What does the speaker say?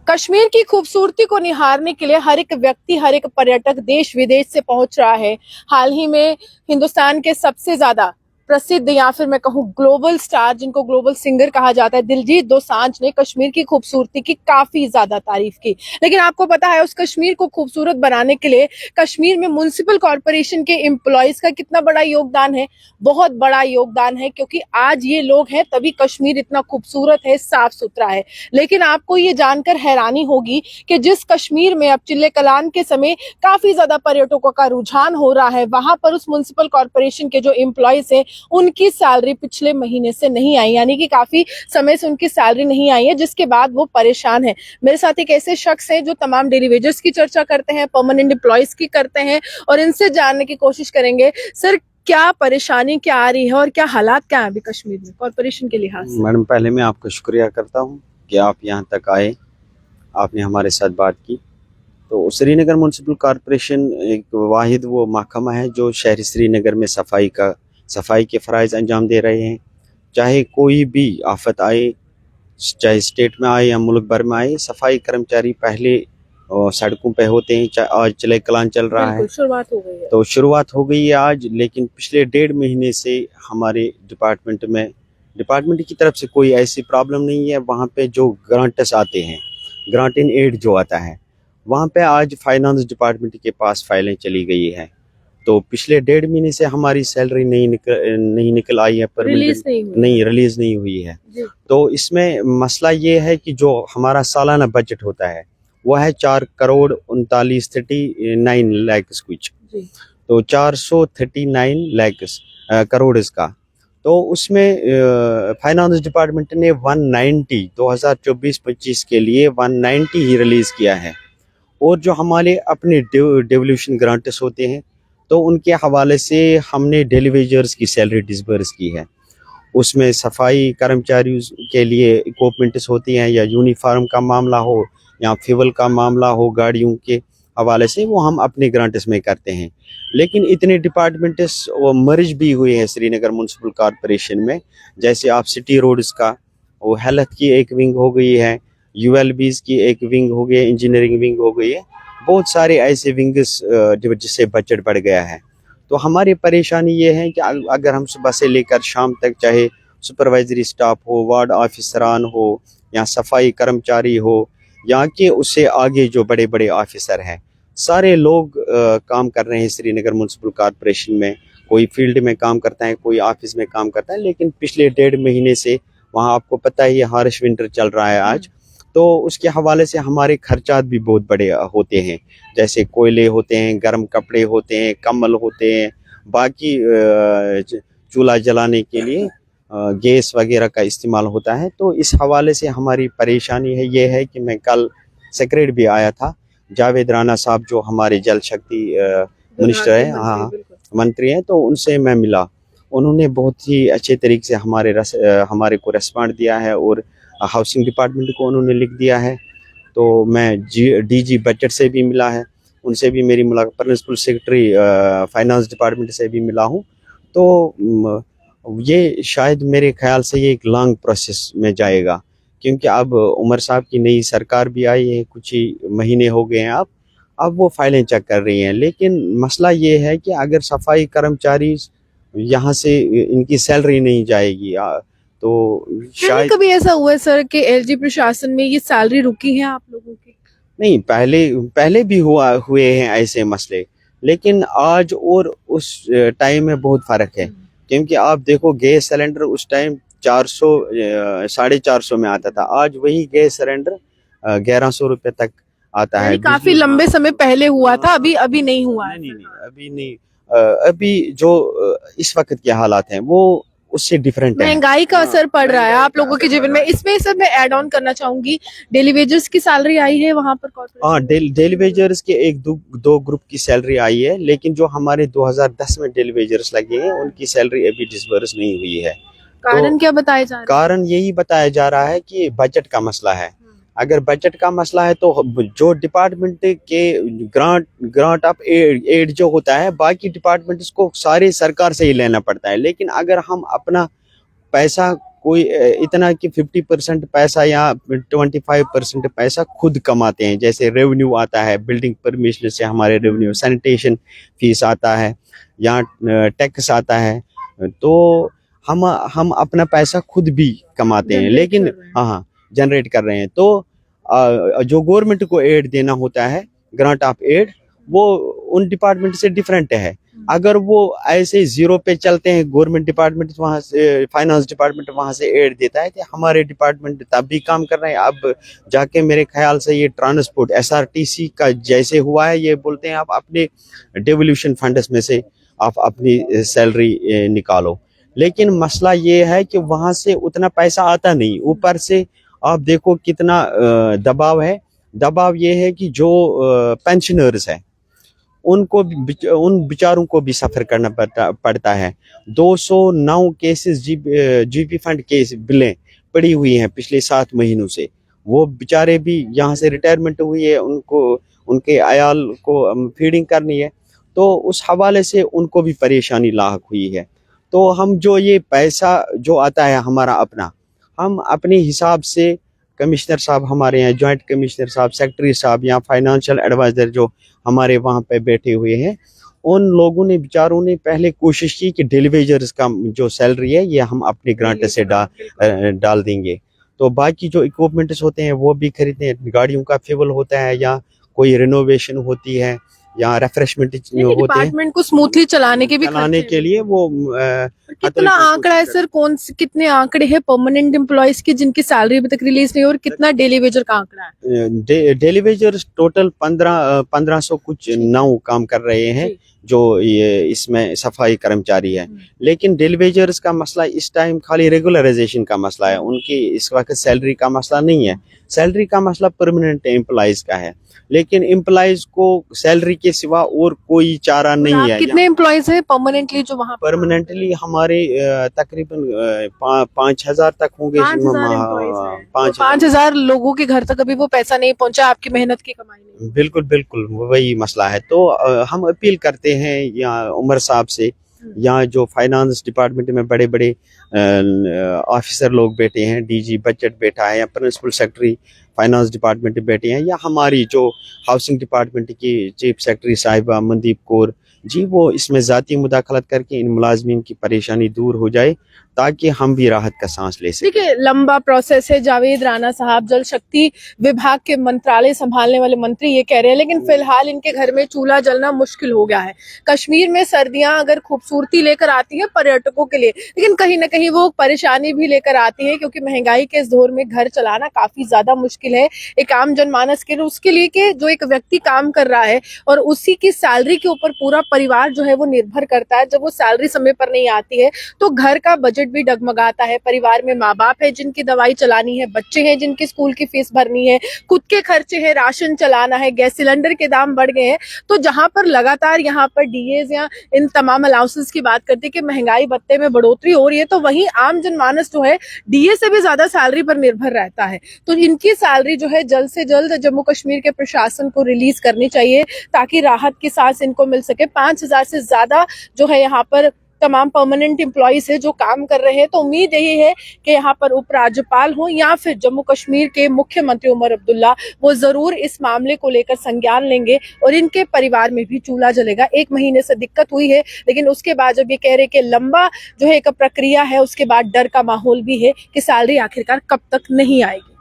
कश्मीर की खूबसूरती को निहारने के लिए हर एक व्यक्ति, हर एक पर्यटक देश विदेश से पहुंच रहा है। हाल ही में हिंदुस्तान के सबसे ज्यादा प्रसिद्ध या फिर मैं कहूँ ग्लोबल स्टार, जिनको ग्लोबल सिंगर कहा जाता है, दिलजीत दोसांझ ने कश्मीर की खूबसूरती की काफी ज्यादा तारीफ की। लेकिन आपको पता है उस कश्मीर को खूबसूरत बनाने के लिए कश्मीर में म्युनिसिपल कॉर्पोरेशन के एम्प्लॉयज का कितना बड़ा योगदान है? बहुत बड़ा योगदान है, क्योंकि आज ये लोग हैं तभी कश्मीर इतना खूबसूरत है, साफ सुथरा है। लेकिन आपको ये जानकर हैरानी होगी कि जिस कश्मीर में अब चिल्ले कलान के समय काफी ज्यादा पर्यटकों का रुझान हो रहा है, वहां पर उस म्युनिसिपल कॉर्पोरेशन के जो एम्प्लॉयज हैं उनकी सैलरी पिछले महीने से नहीं आई, यानी कि काफी समय से उनकी सैलरी नहीं आई है, जिसके बाद वो परेशान है। मेरे साथ एक ऐसे शख्स हैं जो तमाम डेली वेजेस की चर्चा करते हैं, परमानेंट एम्प्लॉयज की करते हैं, और इनसे जानने की कोशिश करेंगे सर क्या परेशानी क्या आ रही है और क्या हालात क्या है अभी कश्मीर में कॉर्पोरेशन के लिहाज से। मैडम, पहले मैं आपका शुक्रिया करता हूँ कि आप यहाँ तक आए, आपने हमारे साथ बात की। तो श्रीनगर म्युनिसिपल कॉर्पोरेशन एक वाहिद वो महकमा है जो शहरी श्रीनगर में सफाई के फ़राइज़ अंजाम दे रहे हैं। चाहे कोई भी आफत आए, चाहे स्टेट में आए या मुल्क भर में आए, सफाई कर्मचारी पहले सड़कों पे होते हैं। आज चिल्ले कलान चल रहा है, शुरुआत हो गई है। तो शुरुआत हो गई है आज, लेकिन पिछले 1.5 महीने से हमारे डिपार्टमेंट की तरफ से कोई ऐसी प्रॉब्लम नहीं है। वहाँ पे जो ग्रांट्स आते हैं, ग्रांट इन एड जो आता है, वहाँ पे आज फाइनेंस डिपार्टमेंट के पास फाइलें चली गई है। तो पिछले 1.5 महीने से हमारी सैलरी नहीं निकल आई है, रिलीज नहीं हुई है। तो इसमें मसला ये है कि जो हमारा सालाना बजट होता है वो है 4,39 लाख कुछ, तो 439 लाख करोड़ इसका। तो उसमें फाइनेंस डिपार्टमेंट ने 190 2024-25 के लिए 190 ही रिलीज़ किया है। और जो हमारे अपने डेवल्यूशन ग्रांट्स होते हैं, तो उनके हवाले से हमने डेली वेजर्स की सैलरी डिसबर्स की है। उसमें सफाई कर्मचारियों के लिए इक्विपमेंट्स होती हैं, या यूनिफॉर्म का मामला हो या फ्यूल का मामला हो, गाड़ियों के हवाले से वो हम अपने ग्रांट्स में करते हैं। लेकिन इतने डिपार्टमेंट्स वो मर्ज भी हुए हैं श्रीनगर म्युनिसिपल कॉर्पोरेशन में। जैसे आप सिटी रोड्स का, वो हेल्थ की एक विंग हो गई है, ULBs की एक विंग हो गई है, इंजीनियरिंग विंग हो गई है, बहुत सारे ऐसे विंग्स जिससे बजट बढ़ गया है। तो हमारी परेशानी ये है कि अगर हम सुबह से लेकर शाम तक, चाहे सुपरवाइजरी स्टाफ हो, वार्ड ऑफिसरान हो, या सफाई कर्मचारी हो, या कि उससे आगे जो बड़े बड़े ऑफिसर हैं, सारे लोग काम कर रहे हैं श्रीनगर म्युनिसिपल कॉर्पोरेशन में। कोई फील्ड में काम करता है, कोई ऑफिस में काम करता है। लेकिन पिछले 1.5 महीने से वहाँ आपको पता है ये हार्श विंटर चल रहा है आज, तो उसके हवाले से हमारे खर्चात भी बहुत बड़े होते हैं। जैसे कोयले होते हैं, गर्म कपड़े होते हैं, कम्बल होते हैं, बाकी चूल्हा जलाने के लिए गैस वगैरह का इस्तेमाल होता है। तो इस हवाले से हमारी परेशानी है ये है कि मैं कल सेक्रेटरी भी आया था, जावेद राणा साहब जो हमारे जल शक्ति मिनिस्टर है, हाँ मंत्री हैं, तो उनसे मैं मिला। उन्होंने बहुत ही अच्छे तरीके से हमारे को रेस्पॉन्ड दिया है, और हाउसिंग डिपार्टमेंट को उन्होंने लिख दिया है। तो मैं DG बजट से भी मिला है, उनसे भी मेरी मुलाकात, प्रिंसिपल सेक्रेटरी फाइनेंस डिपार्टमेंट से भी मिला हूँ। तो ये शायद मेरे ख्याल से ये एक लॉन्ग प्रोसेस में जाएगा, क्योंकि अब उमर साहब की नई सरकार भी आई है, कुछ ही महीने हो गए हैं अब वो फाइलें चेक कर रही हैं। लेकिन मसला ये है कि अगर सफाई कर्मचारी यहाँ से इनकी सैलरी नहीं जाएगी, तो शायद कभी ऐसा हुआ है सर कि LG प्रशासन में ये सैलरी रुकी है आप लोगों की? नहीं, पहले भी हुए हैं ऐसे मसले, लेकिन आज और उस टाइम में बहुत फर्क है। क्योंकि आप देखो, गैस सिलेंडर उस टाइम 400 450 में आता था, आज वही गैस सिलेंडर 1100 रुपये तक आता है। काफी लंबे समय पहले हुआ था, अभी नहीं हुआ है। नहीं, अभी नहीं। अभी जो इस वक्त के हालात हैं वो उससे डिफरेंट है। महंगाई का असर पड़ रहा है आप लोगों के जीवन में। इसमें सर मैं ऐड ऑन करना चाहूंगी, डेली वेजर्स की सैलरी आई है वहाँ पर कॉर्पोरेशन? हाँ, डेली वेजर्स के एक दो ग्रुप की सैलरी आई है, लेकिन जो हमारे 2010 में डेली वेजर्स लगे हैं उनकी सैलरी अभी डिसबर्स नहीं हुई है। कारण क्या बताया जा रहा है? कारण यही बताया जा रहा है कि बजट का मसला है। अगर बजट का मसला है तो जो डिपार्टमेंट के ग्रांट ऑफ एड जो होता है, बाकी डिपार्टमेंट्स को सारे सरकार से ही लेना पड़ता है। लेकिन अगर हम अपना पैसा कोई इतना कि 50% पैसा या 25% पैसा खुद कमाते हैं। जैसे रेवेन्यू आता है, बिल्डिंग परमिशन से हमारे रेवेन्यू, सैनिटेशन फीस आता है या टैक्स आता है, तो हम अपना पैसा खुद भी कमाते हैं, लेकिन हाँ जनरेट कर रहे हैं। तो जो गवर्नमेंट को एड देना होता है, ग्रांट ऑफ एड, वो उन डिपार्टमेंट से डिफरेंट है। अगर वो ऐसे जीरो पे चलते हैं, गवर्नमेंट डिपार्टमेंट वहाँ से, फाइनेंस डिपार्टमेंट वहाँ से एड देता है, तो हमारे डिपार्टमेंट तब भी काम कर रहे हैं। अब जाके मेरे ख्याल से ये ट्रांसपोर्ट SRTC का जैसे हुआ है, ये बोलते हैं आप अपने डेवोल्यूशन फंड्स में से आप अपनी सैलरी निकालो, लेकिन मसला ये है कि वहाँ से उतना पैसा आता नहीं। ऊपर से आप देखो कितना दबाव है। दबाव ये है कि जो पेंशनर्स है उनको उन बेचारों को भी सफ़र करना पड़ता है। 209 केसेस जीपी फंड केस बिलें पड़ी हुई हैं पिछले 7 महीनों से। वो बेचारे भी यहाँ से रिटायरमेंट हुई है, उनको उनके अयाल को फीडिंग करनी है, तो उस हवाले से उनको भी परेशानी लाहक हुई है। तो हम जो ये पैसा जो आता है हमारा अपना, हम अपने हिसाब से, कमिश्नर साहब हमारे यहाँ, जॉइंट कमिश्नर साहब, सेक्रेटरी साहब या फाइनेंशियल एडवाइजर जो हमारे वहाँ पे बैठे हुए हैं, उन लोगों ने, बेचारों ने पहले कोशिश की कि डेलीवेजर्स का जो सैलरी है ये हम अपने ग्रांट से डाल देंगे। तो बाकी जो इक्विपमेंट्स होते हैं वो भी खरीदते हैं, गाड़ियों का फ्यूल होता है या कोई रिनोवेशन होती है या रिफ्रेशमेंट होते हैं, डिपार्टमेंट को स्मूथली चलाने के भी चलाने के लिए वो कितना आंकड़ा है सर, कितने आंकड़े हैं परमानेंट एम्प्लॉयज के जिनकी सैलरी अभी तक रिलीज नहीं, और कितना डेली वेजर का आंकड़ा है? डेली वेजर टोटल 1500 कुछ 9 काम कर रहे हैं जो ये इसमें सफाई कर्मचारी है। लेकिन डेली वेजर्स का मसला इस टाइम खाली रेगुलराइजेशन का मसला है, उनकी इस वक्त सैलरी का मसला नहीं है। सैलरी का मसला परमानेंट एम्प्लॉयज का है, लेकिन एम्प्लॉयज को सैलरी के सिवा और कोई चारा नहीं है। कितने एम्प्लॉयज हैं परमानेंटली जो वहाँ? परमानेंटली हमारे तकरीबन 5000 तक होंगे। 5000 लोगों के घर तक अभी वो पैसा नहीं पहुंचा, आपकी मेहनत की कमाई नहीं। बिल्कुल बिल्कुल वही मसला है। तो हम अपील करते हैं या उमर साहब से, यहाँ जो फाइनेंस डिपार्टमेंट में बड़े बड़े ऑफिसर लोग बैठे हैं, DG बजट बैठा है या प्रिंसिपल सेक्रेटरी फाइनेंस डिपार्टमेंट बैठे हैं, या हमारी जो हाउसिंग डिपार्टमेंट की चीफ सेक्रेटरी साहिबा मनदीप कौर जी, वो इसमें ज़ाती मुदाखलत करके इन मुलाजमीन की परेशानी दूर हो जाए ताकि हम भी राहत का सांस ले सकें। देखिए, लंबा प्रोसेस है। जावेद राणा साहब जल शक्ति विभाग के मंत्रालय संभालने वाले मंत्री ये कह रहे हैं, लेकिन फिलहाल इनके घर में चूल्हा जलना मुश्किल हो गया है। कश्मीर में सर्दियां अगर खूबसूरती लेकर आती हैं पर्यटकों के लिए, लेकिन कहीं ना कहीं वो परेशानी भी लेकर आती है, क्योंकि महंगाई के इस दौर में घर चलाना काफी ज्यादा मुश्किल है एक आम जनमानस के लिए। उसके लिए कि जो एक व्यक्ति काम कर रहा है और उसी की सैलरी के ऊपर पूरा परिवार जो है वो निर्भर करता है, जब वो सैलरी समय पर नहीं आती है तो घर का बजट भी डगमगाता है। परिवार में माँ बाप है जिनकी दवाई चलानी है, बच्चे हैं जिनकी स्कूल की फीस भरनी है, खुद के खर्चे हैं, राशन चलाना है, गैस सिलेंडर के दाम बढ़ गए हैं। तो जहां पर लगातार यहाँ पर डीएज या इन तमाम अलाउंसेस की बात करते हैं कि महंगाई भत्ते में बढ़ोतरी हो रही है, तो वहीं आम जनमानस जो है डीए से भी ज्यादा सैलरी पर निर्भर रहता है। तो इनकी सैलरी जो है जल्द से जल्द जम्मू कश्मीर के प्रशासन को रिलीज करनी चाहिए ताकि राहत की सांस इनको मिल सके। 5000 से ज्यादा जो है यहाँ पर तमाम परमानेंट एम्प्लॉइज है जो काम कर रहे हैं। तो उम्मीद यही है कि यहाँ पर उपराज्यपाल हो या फिर जम्मू कश्मीर के मुख्यमंत्री उमर अब्दुल्ला, वो जरूर इस मामले को लेकर संज्ञान लेंगे और इनके परिवार में भी चूल्हा जलेगा। 1 महीने से दिक्कत हुई है, लेकिन उसके बाद जब ये कह रहे कि लंबा जो है एक प्रक्रिया है, उसके बाद डर का माहौल भी है कि सैलरी आखिरकार कब तक नहीं आएगी।